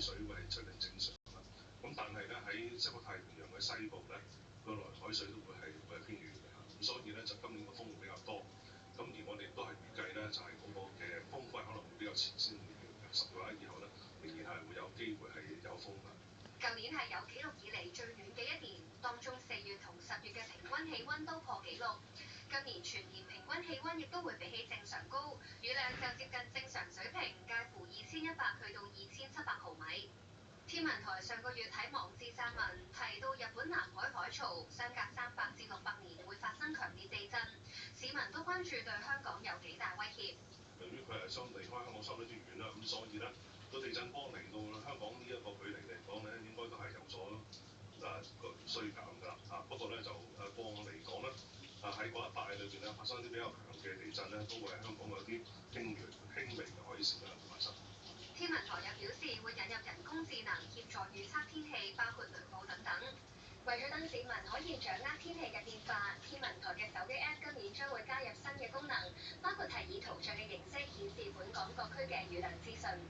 水會係趨近正常啦。咁但係咧喺西北太平洋嘅西部咧，個來海水都會係偏軟嘅嚇。咁所以咧就今年個風會比較多。咁而我哋都係預計咧就係嗰個嘅風季可能會比較遲先會完嘅，10月或者以後咧仍然係會有機會係有風㗎。舊年係有記錄以嚟最暖嘅一年，當中4月同10月嘅平均氣温都破紀錄。今年全年平均氣温亦都會比起正常高，雨量就接近正常水平，介乎2100去到2700毫米。天文台上個月喺網誌撰文提到，日本南海海槽相隔300至600年會發生強烈地震，市民都關注對香港有幾大威脅。由於佢係離開香港相對之遠啦，咁所以咧個地震波嚟到香港呢一個距離嚟講咧，應該都係有所個衰減㗎啦嚇。不過咧就過往嚟講咧，喺嗰一帶裏邊咧發生啲比較強嘅地震咧，都會喺香港有啲輕微嘅海嘯咧發生。天文台又表示會引入人工智能協助預測天氣，包括雷暴等等。為咗等市民可以掌握天氣嘅變化，天文台嘅手機 App 今年將會加入新嘅功能，包括係以圖像嘅形式顯示本港各區嘅雨量資訊。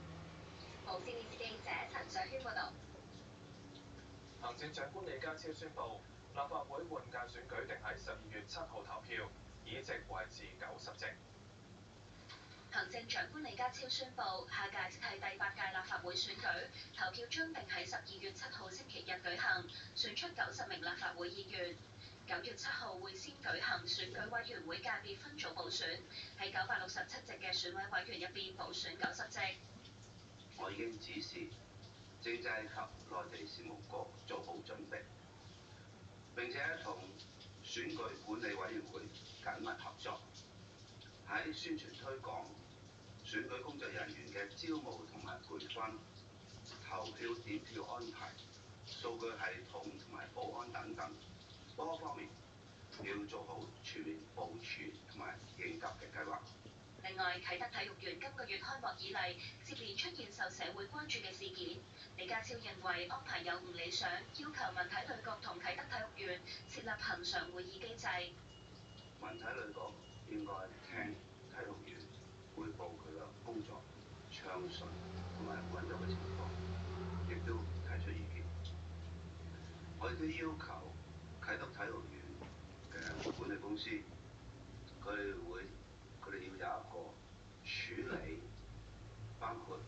無線電視記者陳水軒報導。行政長官李家超宣布，立法會換屆選舉定喺12月7號投票，議席維持90席。行政長官李家超宣布，下屆即係第8屆立法會選舉，投票將定喺12月7號星期日舉行，選出90名立法會議員。9月7號會先舉行選舉委員會界別分組補選，喺967席嘅選委委員入邊補選90席。我已經指示政制及內地事務局做好準備，並且同選舉管理委員會緊密合作，喺宣傳推廣、選舉工作人員嘅招募同埋培訓、投票點票安排、數據系統同埋保安等等多方面，要做好全面部署同埋應急嘅計劃。另外，啟德體育園今個月開幕以嚟，接連出現受社會關注嘅事件。李家超認為安排有唔理想，要求文體旅局同啟德體育園設立恆常會議機制。文體旅局應該聽體育園匯報佢嘅工作暢順同埋運作嘅情況，亦都提出意見。我亦都要求啟德體育園嘅管理公司，佢哋要有一個處理包括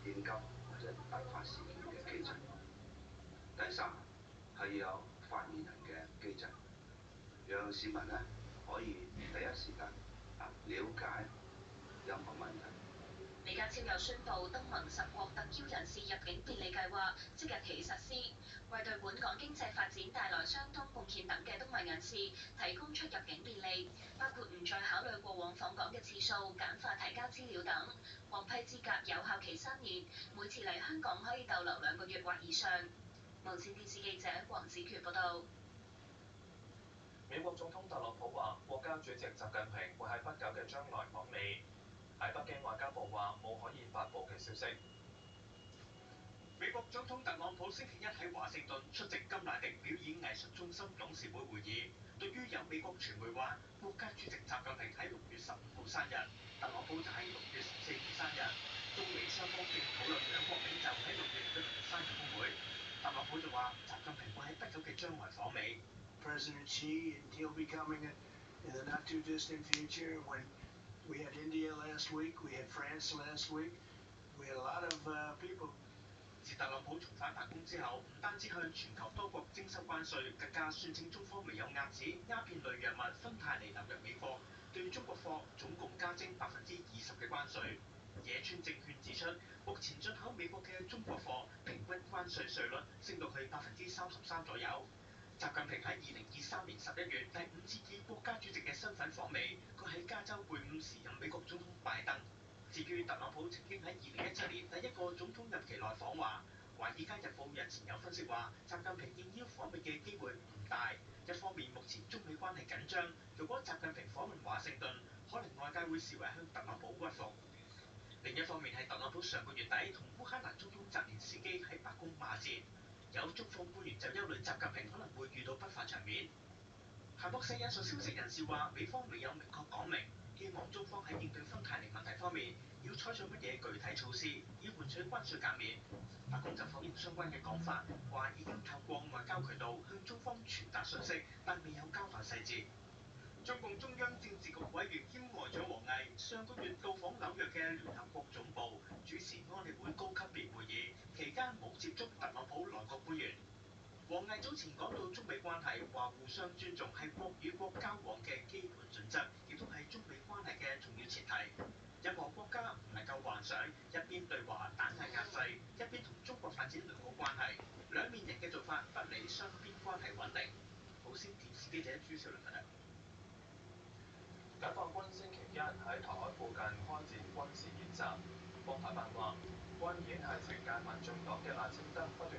應急或者突發事件嘅機制。第三係要有發言人嘅機制，讓市民咧可以第一時間了解任何問題。李家超又宣布東盟10國特邀人士入境便利計劃即日起實施，為對本港經濟發展帶來相當貢獻等嘅東盟人士提供出入境便利，包括唔再考慮過往訪港嘅次數、簡化提交資料等。獲批資格有效期3年，每次嚟香港可以逗留2個月或以上。無線電視記者黃子權報導。美國總統特朗普話，國家主席習近平會喺不久嘅將來訪美。喺北京外交部話冇可以發布嘅消息。美國總統特朗普星期一喺華盛頓出席甘迺迪表演藝術中心董事會會議。對於有美國傳媒話國家主席習近平喺6月15號生日，特朗普就係6月14號生日。中美雙方正討論兩國領袖喺6月舉行生日峰會。特朗普就話習近平會喺不久嘅將來訪美。President Xi, and he'll be coming in the not too distant future. When we had India last week, we had France last week, we had a lot of people. 自特朗普重返白宮之後，唔單止向全球多國徵收關稅，更加宣稱中方未有遏止鴉片類藥物芬太尼流入美國，對中國貨總共加徵20%嘅關稅。野村證券指出，目前進口美國嘅中國貨平均關稅稅率升到去33%左右。習近平喺2023年11月第5次以國家主席嘅身份訪美，佢喺加州會晤時任美國總統拜登。至於特朗普曾經喺2017年第一個總統任期內訪華，《華爾街日報》日前有分析話，習近平應邀訪美嘅機會唔大。一方面目前中美關係緊張，如果習近平訪問華盛頓，可能外界會視為向特朗普屈服。另一方面係特朗普上個月底同烏克蘭總統澤連斯基喺白宮罵戰。有中方官員就憂慮習近平可能會遇到不法場面。彭博社引述消息人士話，美方未有明確講明，希望中方喺應對芬太尼問題方面要採取乜嘢具體措施，以換取關稅減免。白宮就否認相關嘅講法，話已經透過外交渠道向中方傳達信息，但未有交代細節。中共中央政治局委員兼外長王毅上個月到訪紐約嘅聯合國總部，主持安理會高級別會議，期間冇接觸特朗普內閣官員。王毅早前講到中美關係，話互相尊重係國與國交往嘅基本準則，亦都係中美關係嘅重要前提。任何國家唔能夠幻想一邊對華打壓制，一邊同中國發展良好關係，兩面人嘅做法不利雙邊關係穩定。無線電視記者朱少麟報道。解放軍星期一喺台海附近開展軍事演習。國台辦話，軍演係懲戒民進黨嘅賴清德不斷